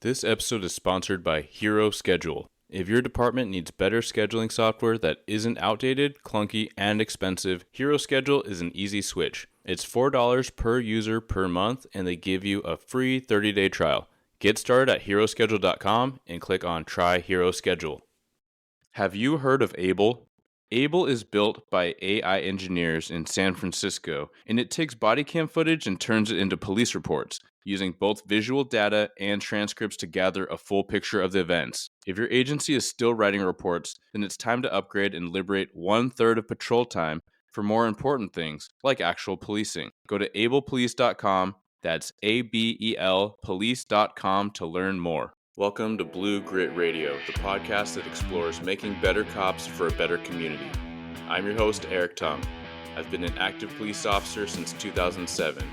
This episode is sponsored by Hero Schedule. If your department needs better scheduling software that isn't outdated, clunky, and expensive, Hero Schedule is an easy switch. It's $4 per user per month, and they give you a free 30-day trial. Get started at heroschedule.com and click on Try Hero Schedule. Have you heard of Able? Able is built by AI engineers in San Francisco, and it takes body cam footage and turns it into police reports, using both visual data and transcripts to gather a full picture of the events. If your agency is still writing reports, then it's time to upgrade and liberate 1/3 of patrol time for more important things, like actual policing. Go to ablepolice.com, that's ABEL police.com to learn more. Welcome to Blue Grit Radio, the podcast that explores making better cops for a better community. I'm your host, Eric Tung. I've been an active police officer since 2007.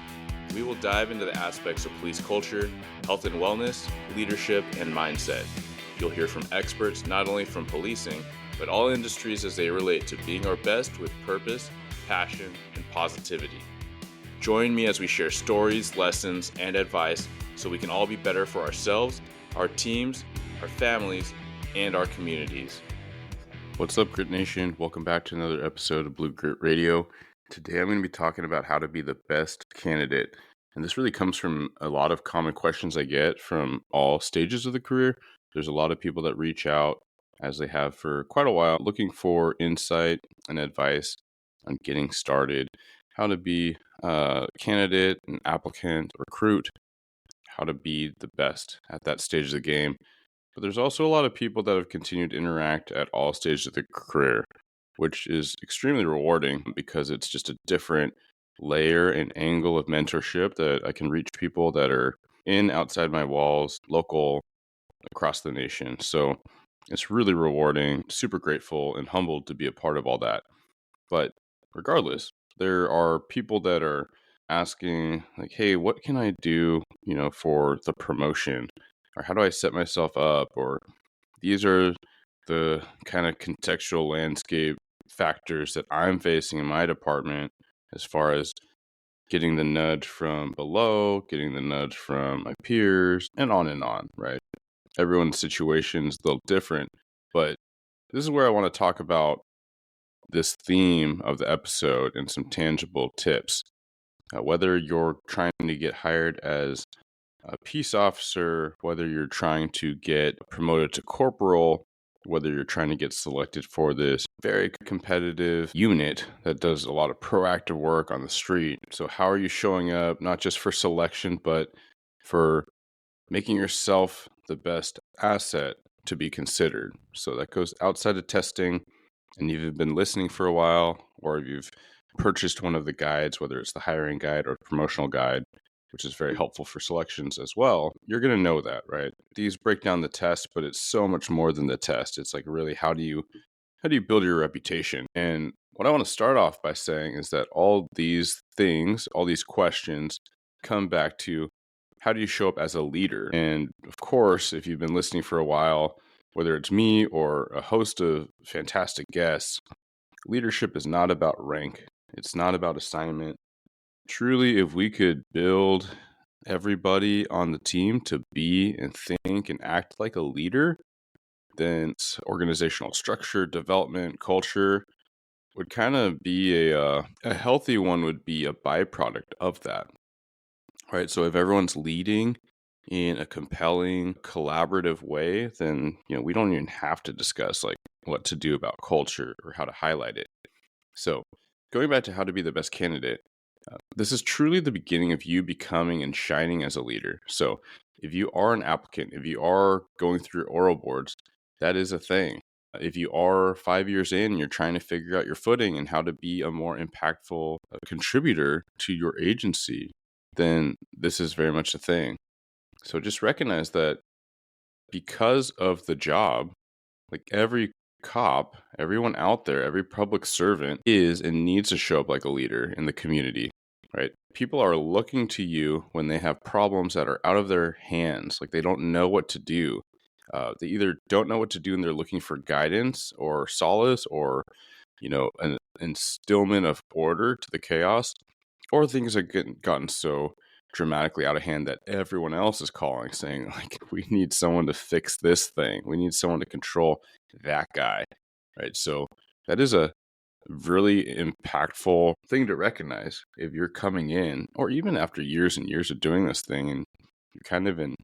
We will dive into the aspects of police culture, health and wellness, leadership, and mindset. You'll hear from experts not only from policing, but all industries as they relate to being our best with purpose, passion, and positivity. Join me as we share stories, lessons, and advice so we can all be better for ourselves, our teams, our families, and our communities. What's up, Grit Nation? Welcome back to another episode of Blue Grit Radio. Today I'm going to be talking about how to be the best candidate. And this really comes from a lot of common questions I get from all stages of the career. There's a lot of people that reach out, as they have for quite a while, looking for insight and advice on getting started, how to be a candidate, an applicant, recruit, how to be the best at that stage of the game. But there's also a lot of people that have continued to interact at all stages of the career, which is extremely rewarding because it's just a different layer and angle of mentorship that I can reach people that are outside my walls, local, across the nation. So it's really rewarding, super grateful and humbled to be a part of all that. But regardless, there are people that are asking like, hey, what can I do, for the promotion? Or how do I set myself up? Or these are the kind of contextual landscape factors that I'm facing in my department as far as getting the nudge from below, getting the nudge from my peers, and on, right? Everyone's situation is a little different, but this is where I want to talk about this theme of the episode and some tangible tips. Whether you're trying to get hired as a peace officer, whether you're trying to get promoted to corporal, whether you're trying to get selected for this very competitive unit that does a lot of proactive work on the street. So how are you showing up, not just for selection, but for making yourself the best asset to be considered? So that goes outside of testing, and you've been listening for a while, or you've purchased one of the guides, whether it's the hiring guide or promotional guide, which is very helpful for selections as well, you're going to know that, right? These break down the test, but it's so much more than the test. It's like, really, how do you build your reputation? And what I want to start off by saying is that all these things, all these questions come back to how do you show up as a leader? And of course, if you've been listening for a while, whether it's me or a host of fantastic guests, leadership is not about rank. It's not about assignment. Truly, if we could build everybody on the team to be and think and act like a leader, then organizational structure, development, culture would kind of be a healthy one, would be a byproduct of that, right? So if everyone's leading in a compelling, collaborative way, then we don't even have to discuss like what to do about culture or how to highlight it. So going back to how to be the best candidate, this is truly the beginning of you becoming and shining as a leader. So if you are an applicant, if you are going through oral boards, that is a thing. If you are 5 years in, you're trying to figure out your footing and how to be a more impactful contributor to your agency, then this is very much a thing. So just recognize that because of the job, like every cop, everyone out there, every public servant is and needs to show up like a leader in the community, right? People are looking to you when they have problems that are out of their hands, like they don't know what to do. They either don't know what to do and they're looking for guidance or solace or, an instillment of order to the chaos, or things have gotten so dramatically out of hand that everyone else is calling, saying like, we need someone to fix this thing. We need someone to control that guy, right? So that is a really impactful thing to recognize if you're coming in, or even after years and years of doing this thing, and you're kind of in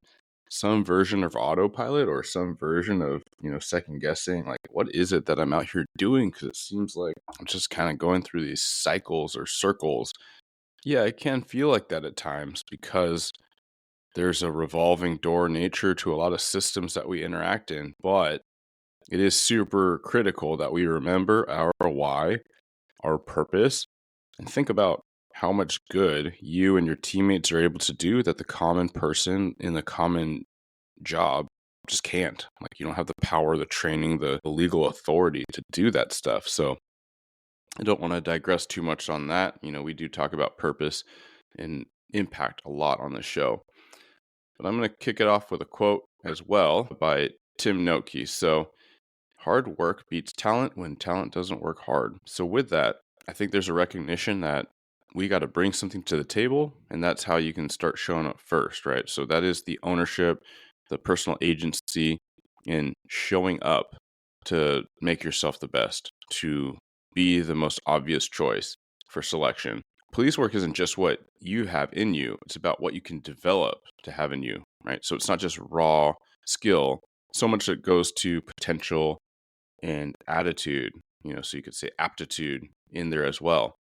some version of autopilot or some version of, second guessing, like, what is it that I'm out here doing? Because it seems like I'm just kind of going through these cycles or circles. Yeah, it can feel like that at times because there's a revolving door nature to a lot of systems that we interact in, but it is super critical that we remember our why, our purpose, and think about how much good you and your teammates are able to do that the common person in the common job just can't. Like, you don't have the power, the training, the legal authority to do that stuff. So I don't want to digress too much on that. We do talk about purpose and impact a lot on the show. But I'm going to kick it off with a quote as well by Tim Noakes. So, hard work beats talent when talent doesn't work hard. So with that, I think there's a recognition that we got to bring something to the table, and that's how you can start showing up first, right? So that is the ownership, the personal agency in showing up to make yourself the best, to be the most obvious choice for selection. Police work isn't just what you have in you, it's about what you can develop to have in you, right? So it's not just raw skill, so much that goes to potential and attitude, so you could say aptitude in there as well.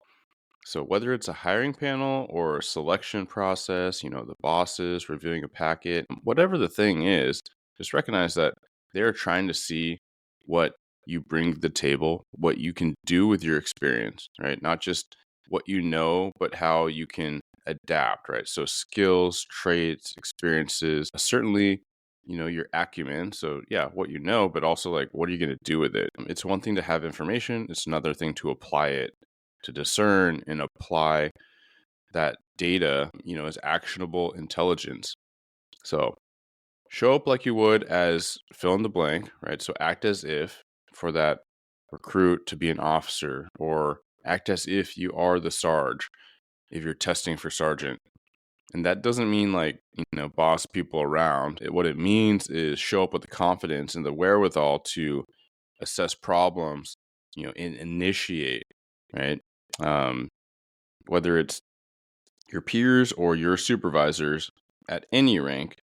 So whether it's a hiring panel or a selection process, the bosses reviewing a packet, whatever the thing is, just recognize that they're trying to see what you bring to the table, what you can do with your experience, right? Not just what you know, but how you can adapt, right? So skills, traits, experiences, certainly your acumen. So yeah, what you know, but also like, what are you going to do with it? It's one thing to have information. It's another thing to apply it, to discern and apply that data, as actionable intelligence. So show up like you would as fill in the blank, right? So act as if for that recruit to be an officer, or act as if you are the sarge if you're testing for sergeant. And that doesn't mean like, boss people around. What it means is show up with the confidence and the wherewithal to assess problems, and initiate, right? Whether it's your peers or your supervisors at any rank,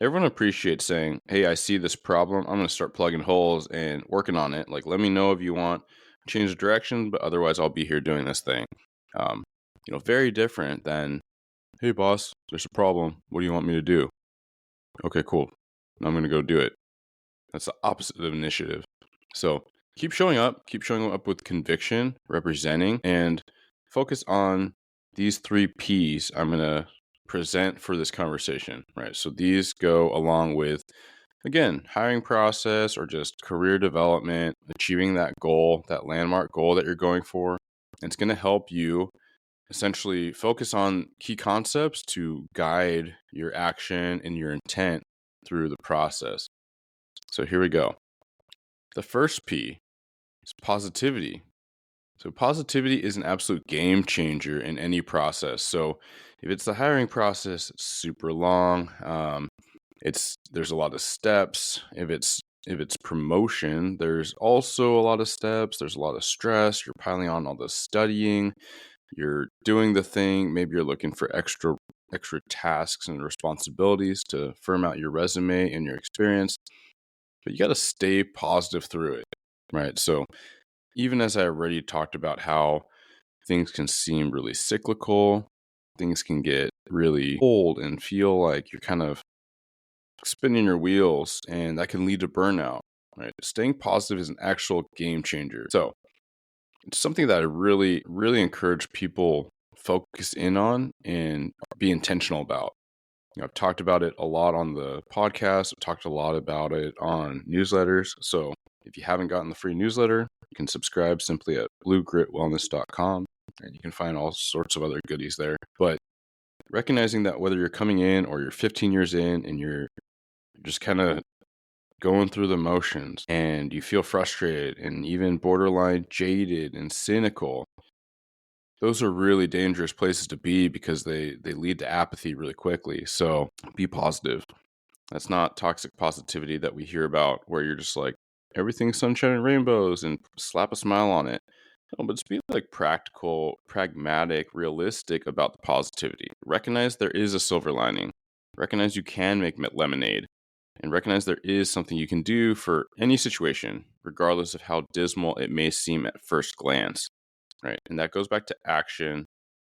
everyone appreciates saying, hey, I see this problem. I'm going to start plugging holes and working on it. Like, let me know if you want to change the direction, but otherwise I'll be here doing this thing. Very different than, hey, boss, there's a problem. What do you want me to do? Okay, cool. I'm going to go do it. That's the opposite of initiative. So keep showing up with conviction, representing, and focus on these 3 P's I'm going to present for this conversation, right? So these go along with, again, hiring process or just career development, achieving that goal, that landmark goal that you're going for. And it's going to help you essentially focus on key concepts to guide your action and your intent through the process. So here we go. The first P is positivity. So positivity is an absolute game changer in any process. So if it's the hiring process, it's super long. There's a lot of steps. If it's promotion, there's also a lot of steps. There's a lot of stress. You're piling on all the studying. You're doing the thing. Maybe you're looking for extra tasks and responsibilities to firm out your resume and your experience. But you got to stay positive through it, right? So even as I already talked about how things can seem really cyclical, things can get really old and feel like you're kind of spinning your wheels, and that can lead to burnout, right? Staying positive is an actual game changer. So it's something that I really, really encourage people focus in on and be intentional about. I've talked about it a lot on the podcast. I've talked a lot about it on newsletters. So if you haven't gotten the free newsletter, you can subscribe simply at bluegritwellness.com, and you can find all sorts of other goodies there. But recognizing that whether you're coming in or you're 15 years in and you're just kind of going through the motions and you feel frustrated and even borderline jaded and cynical, those are really dangerous places to be because they lead to apathy really quickly. So be positive. That's not toxic positivity that we hear about where you're just like, everything's sunshine and rainbows and slap a smile on it. No, but just be like practical, pragmatic, realistic about the positivity. Recognize there is a silver lining. Recognize you can make lemonade, and recognize there is something you can do for any situation, regardless of how dismal it may seem at first glance. Right. And that goes back to action,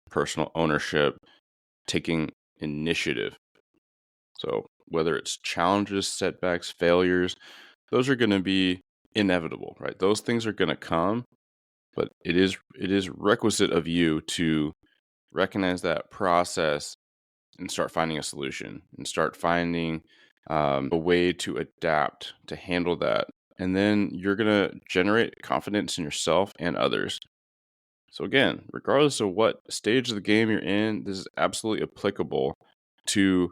personal ownership, taking initiative. So whether it's challenges, setbacks, failures, those are going to be inevitable, right? Those things are going to come, but it is requisite of you to recognize that process and start finding a solution and start finding a way to adapt to handle that. And then you're going to generate confidence in yourself and others. So again, regardless of what stage of the game you're in, this is absolutely applicable to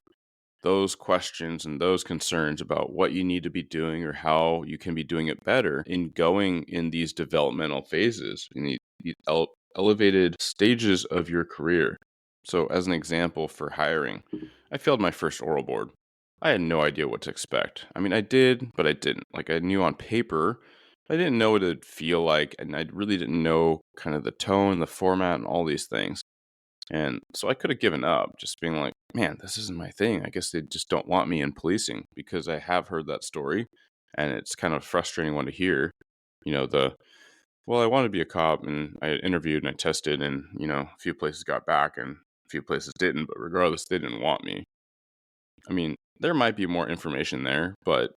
those questions and those concerns about what you need to be doing or how you can be doing it better in going in these developmental phases, in these elevated stages of your career. So as an example for hiring, I failed my first oral board. I had no idea what to expect. I mean, I did, but I didn't. Like, I knew on paper, I didn't know what it'd feel like, and I really didn't know kind of the tone, the format, and all these things. And so I could have given up, just being like, man, this isn't my thing. I guess they just don't want me in policing, because I have heard that story and it's kind of frustrating one to hear. Well, I wanted to be a cop, and I interviewed and I tested, and, a few places got back and a few places didn't, but regardless, they didn't want me. I mean, there might be more information there, but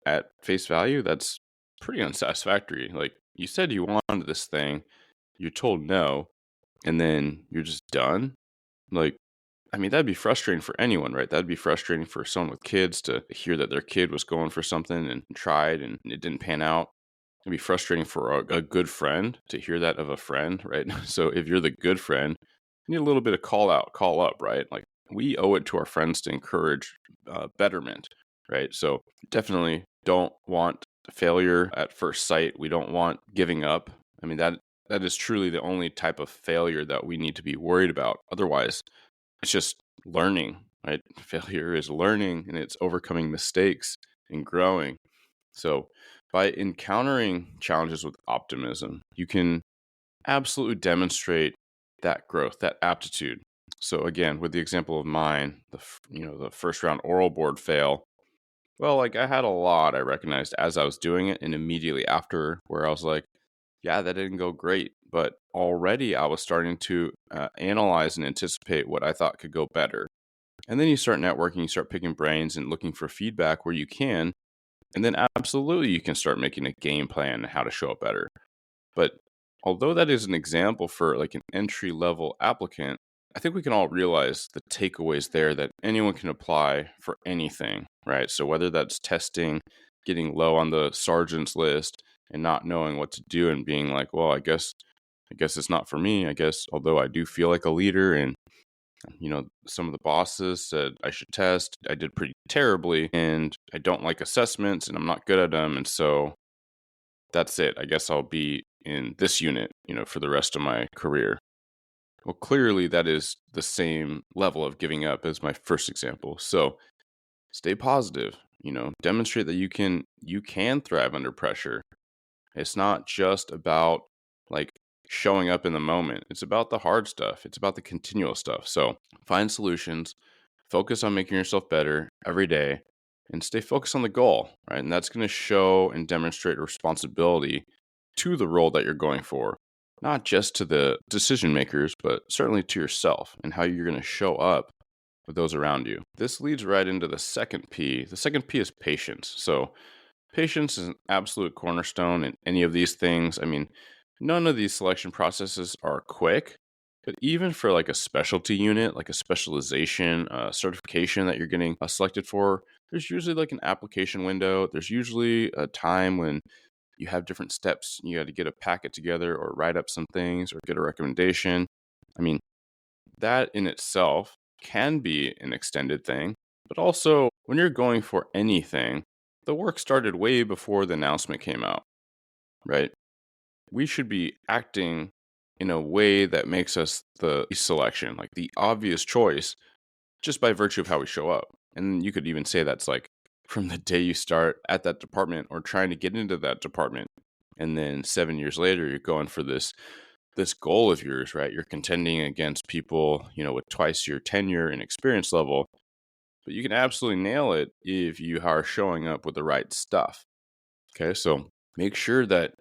at face value, that's pretty unsatisfactory. Like, you said you wanted this thing, you're told no, and then you're just done. Like, I mean, that'd be frustrating for anyone, right? That'd be frustrating for someone with kids to hear that their kid was going for something and tried and it didn't pan out. It'd be frustrating for a good friend to hear that of a friend, right? So if you're the good friend, you need a little bit of call out, call up, right? Like, we owe it to our friends to encourage betterment, right? So definitely don't want failure at first sight. We don't want giving up. I mean, that is truly the only type of failure that we need to be worried about. Otherwise, it's just learning, right? Failure is learning, and it's overcoming mistakes and growing. So by encountering challenges with optimism, you can absolutely demonstrate that growth, that aptitude. So again, with the example of mine, the first round oral board fail. Well, like, I had a lot I recognized as I was doing it, and immediately after, where I was like, yeah, that didn't go great. But already I was starting to analyze and anticipate what I thought could go better. And then you start networking, you start picking brains and looking for feedback where you can. And then absolutely you can start making a game plan on how to show up better. But although that is an example for like an entry level applicant, I think we can all realize the takeaways there that anyone can apply for anything, right? So whether that's testing, getting low on the sergeant's list and not knowing what to do and being like, well, I guess it's not for me. I guess, although I do feel like a leader, and some of the bosses said I should test, I did pretty terribly, and I don't like assessments and I'm not good at them, and so that's it. I guess I'll be in this unit, for the rest of my career. Well, clearly that is the same level of giving up as my first example. So stay positive, demonstrate that you can thrive under pressure. It's not just about like showing up in the moment. It's about the hard stuff. It's about the continual stuff. So find solutions, focus on making yourself better every day, and stay focused on the goal, right? And that's going to show and demonstrate responsibility to the role that you're going for, not just to the decision makers, but certainly to yourself and how you're going to show up with those around you. This leads right into the second P. The second P is patience. So patience is an absolute cornerstone in any of these things. I mean, none of these selection processes are quick, but even for like a specialty unit, like a specialization, certification that you're getting selected for, there's usually like an application window. There's usually a time when you have different steps. You got to get a packet together or write up some things or get a recommendation. I mean, that in itself can be an extended thing, but also when you're going for anything, the work started way before the announcement came out, right? We should be acting in a way that makes us the selection, like the obvious choice, just by virtue of how we show up. And you could even say that's like from the day you start at that department or trying to get into that department. And then 7 years later, you're going for this goal of yours, right? You're contending against people, with twice your tenure and experience level. But you can absolutely nail it if you are showing up with the right stuff. Okay, so make sure that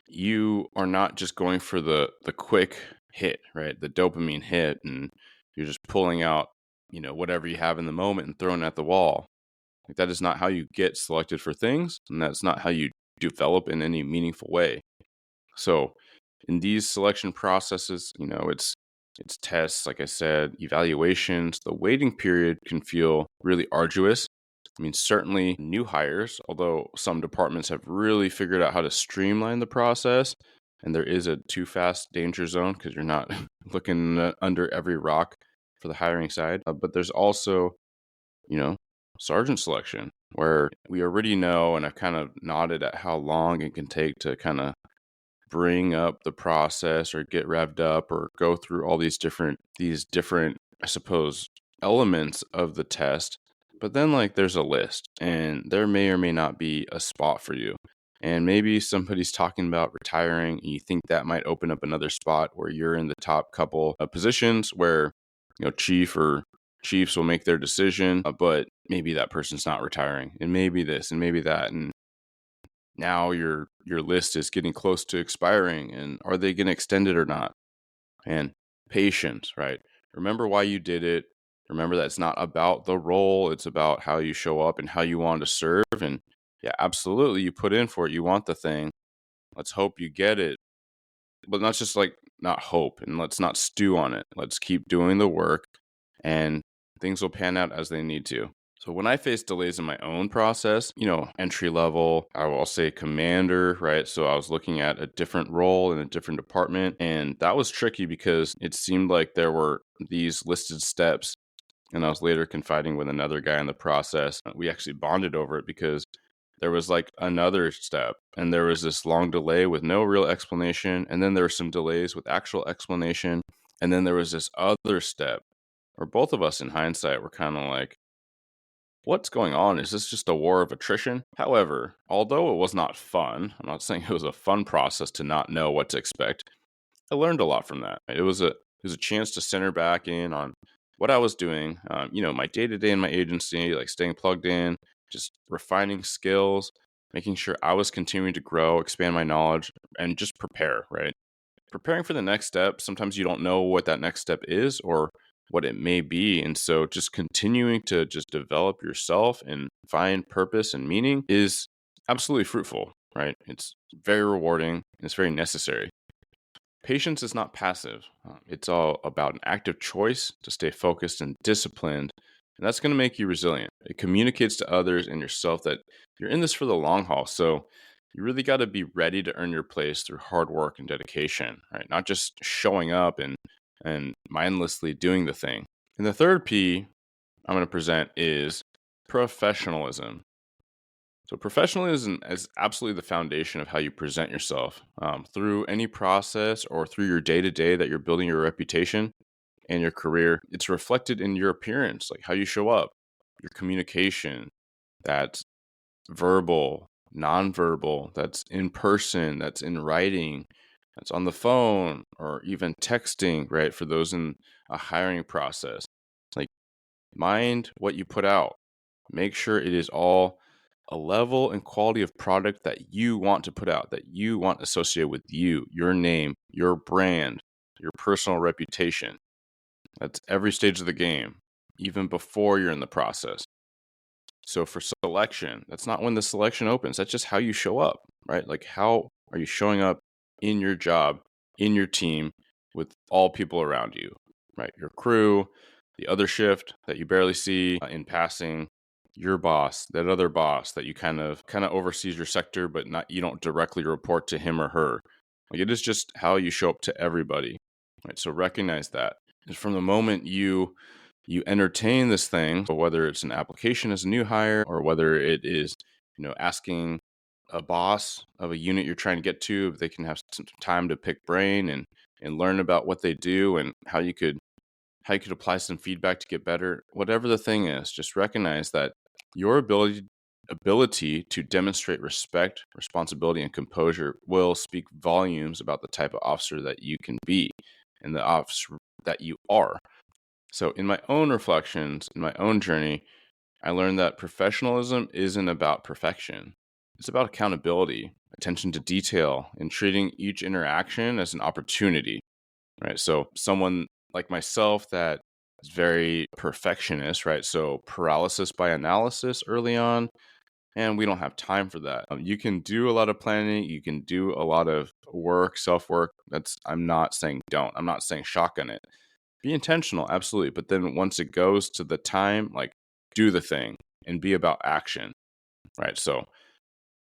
you are not just going for the quick hit, right? The dopamine hit, and you're just pulling out, whatever you have in the moment and throwing it at the wall. Like that is not how you get selected for things, and that's not how you develop in any meaningful way. So in these selection processes, it's tests, like I said, evaluations. The waiting period can feel really arduous. I mean, certainly new hires, although some departments have really figured out how to streamline the process, and there is a too fast danger zone because you're not looking under every rock for the hiring side. But there's also, you know, sergeant selection where we already know, and I've kind of nodded at how long it can take to kind of bring up the process or get revved up or go through all these different, I suppose, elements of the test. But then like there's a list, and there may or may not be a spot for you. And maybe somebody's talking about retiring, and you think that might open up another spot where you're in the top couple of positions where, chief or chiefs will make their decision, but maybe that person's not retiring, and maybe this and maybe that. And now your list is getting close to expiring, and are they going to extend it or not? And patience, right? Remember why you did it. Remember that it's not about the role, it's about how you show up and how you want to serve. And yeah, absolutely, you put in for it, you want the thing. Let's hope you get it, but not just like not hope, and let's not stew on it. Let's keep doing the work, and things will pan out as they need to. So when I face delays in my own process, entry level, I will say commander, right? So I was looking at a different role in a different department, and that was tricky because it seemed like there were these listed steps, and I was later confiding with another guy in the process. We actually bonded over it because there was like another step, and there was this long delay with no real explanation, and then there were some delays with actual explanation, and then there was this other step where both of us in hindsight were kind of like, what's going on? Is this just a war of attrition? However, although it was not fun, I'm not saying it was a fun process to not know what to expect. I learned a lot from that. It was a chance to center back in on what I was doing, my day to day in my agency, like staying plugged in, just refining skills, making sure I was continuing to grow, expand my knowledge, and just prepare, right? Preparing for the next step, sometimes you don't know what that next step is or what it may be. And so just continuing to just develop yourself and find purpose and meaning is absolutely fruitful, right? It's very rewarding and it's very necessary. Patience is not passive. It's all about an active choice to stay focused and disciplined. And that's going to make you resilient. It communicates to others and yourself that you're in this for the long haul. So you really got to be ready to earn your place through hard work and dedication, right? Not just showing up and mindlessly doing the thing. And the third P I'm going to present is professionalism. So professionalism is absolutely the foundation of how you present yourself through any process or through your day to day that you're building your reputation and your career. It's reflected in your appearance, like how you show up, your communication, that's verbal, nonverbal, that's in person, that's in writing, that's on the phone, or even texting, right? For those in a hiring process, like mind what you put out. Make sure it is all a level and quality of product that you want to put out, that you want associated with you, your name, your brand, your personal reputation. That's every stage of the game, even before you're in the process. So for selection, that's not when the selection opens. That's just how you show up, right? Like how are you showing up in your job, in your team, with all people around you, right? Your crew, the other shift that you barely see in passing, your boss, that other boss that you kind of oversees your sector, but not you don't directly report to him or her. Like it is just how you show up to everybody, right? So recognize that. And from the moment you entertain this thing, so whether it's an application as a new hire or whether it is, asking a boss of a unit you're trying to get to if they can have some time to pick brain and and learn about what they do and how you could apply some feedback to get better. Whatever the thing is, just recognize that your ability to demonstrate respect, responsibility, and composure will speak volumes about the type of officer that you can be and the officer that you are. So in my own reflections, in my own journey, I learned that professionalism isn't about perfection. It's about accountability, attention to detail, and treating each interaction as an opportunity, right? So someone like myself that is very perfectionist, right? So paralysis by analysis early on, and we don't have time for that. You can do a lot of planning, you can do a lot of work, self-work. I'm not saying don't. I'm not saying shotgun it. Be intentional, absolutely. But then once it goes to the time, like do the thing and be about action, right? So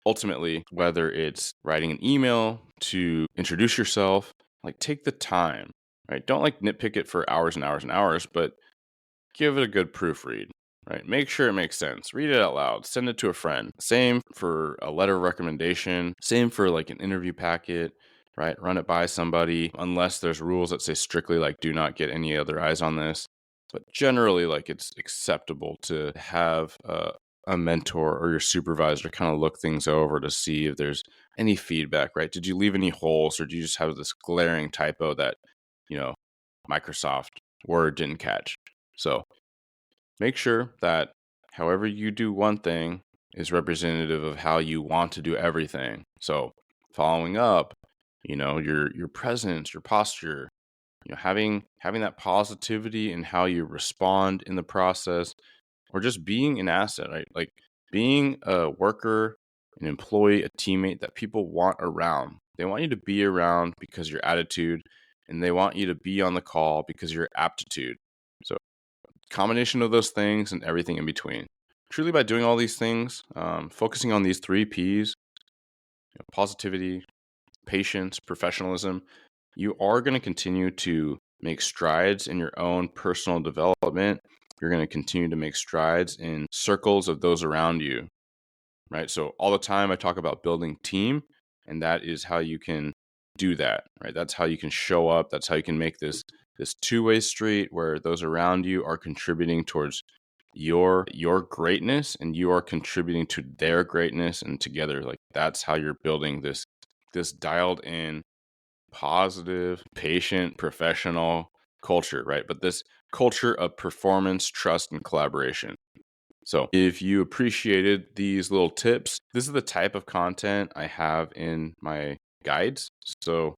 ultimately, whether it's writing an email to introduce yourself, like take the time, right? Don't like nitpick it for hours and hours and hours, but give it a good proofread, right? Make sure it makes sense. Read it out loud. Send it to a friend. Same for a letter of recommendation. Same for like an interview packet, right? Run it by somebody, unless there's rules that say strictly like do not get any other eyes on this. But generally, like it's acceptable to have a mentor or your supervisor kind of look things over to see if there's any feedback, right? Did you leave any holes, or do you just have this glaring typo that, Microsoft Word didn't catch? So make sure that however you do one thing is representative of how you want to do everything. So following up, your presence, your posture, having that positivity in how you respond in the process, or just being an asset, right? Like being a worker, an employee, a teammate that people want around. They want you to be around because of your attitude, and they want you to be on the call because of your aptitude. So combination of those things and everything in between. Truly, by doing all these things, focusing on these 3 Ps, positivity, patience, professionalism, you are going to continue to make strides in your own personal development. You're going to continue to make strides in circles of those around you, right? So all the time I talk about building team, and that is how you can do that, right? That's how you can show up. That's how you can make this two-way street where those around you are contributing towards your greatness, and you are contributing to their greatness, and together, like that's how you're building this dialed in, positive, patient, professional culture, right? But this culture of performance, trust, and collaboration. So if you appreciated these little tips, this is the type of content I have in my guides. So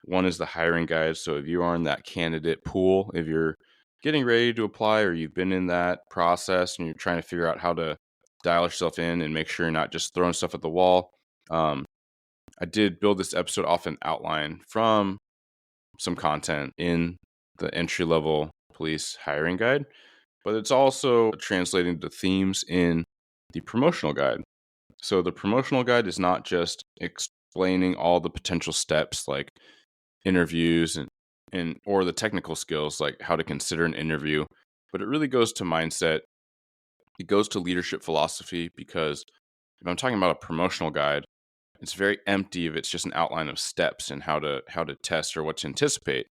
one is the hiring guide. So if you are in that candidate pool, if you're getting ready to apply, or you've been in that process and you're trying to figure out how to dial yourself in and make sure you're not just throwing stuff at the wall, I did build this episode off an outline from some content in the entry-level police hiring guide, but it's also translating to themes in the promotional guide. So the promotional guide is not just explaining all the potential steps like interviews and or the technical skills like how to consider an interview, but it really goes to mindset. It goes to leadership philosophy, because if I'm talking about a promotional guide, it's very empty if it's just an outline of steps and how to test or what to anticipate.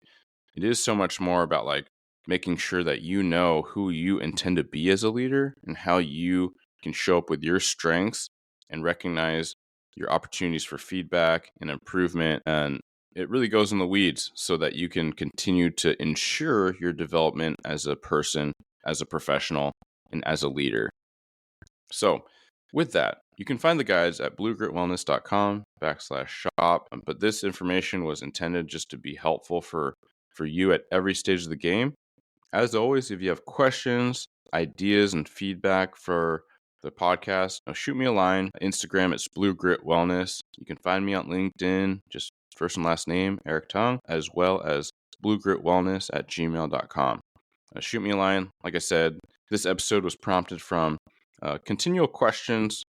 It is so much more about like making sure that you know who you intend to be as a leader and how you can show up with your strengths and recognize your opportunities for feedback and improvement. And it really goes in the weeds so that you can continue to ensure your development as a person, as a professional, and as a leader. So with that, you can find the guides at bluegritwellness.com/shop. But this information was intended just to be helpful for you at every stage of the game. As always, if you have questions, ideas, and feedback for the podcast, shoot me a line. Instagram, it's Blue Grit Wellness. You can find me on LinkedIn, just first and last name, Eric Tung, as well as bluegritwellness@gmail.com. Shoot me a line. Like I said, this episode was prompted from continual questions,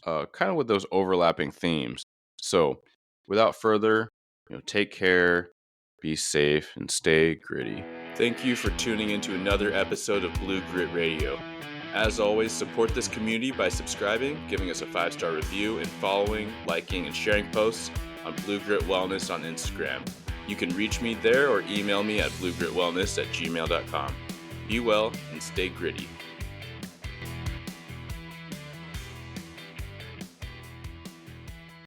kind of with those overlapping themes. So without further, take care, be safe, and stay gritty. Thank you for tuning into another episode of Blue Grit Radio. As always, support this community by subscribing, giving us a 5-star review, and following, liking, and sharing posts on Blue Grit Wellness on Instagram. You can reach me there or email me at bluegritwellness@gmail.com. Be well and stay gritty.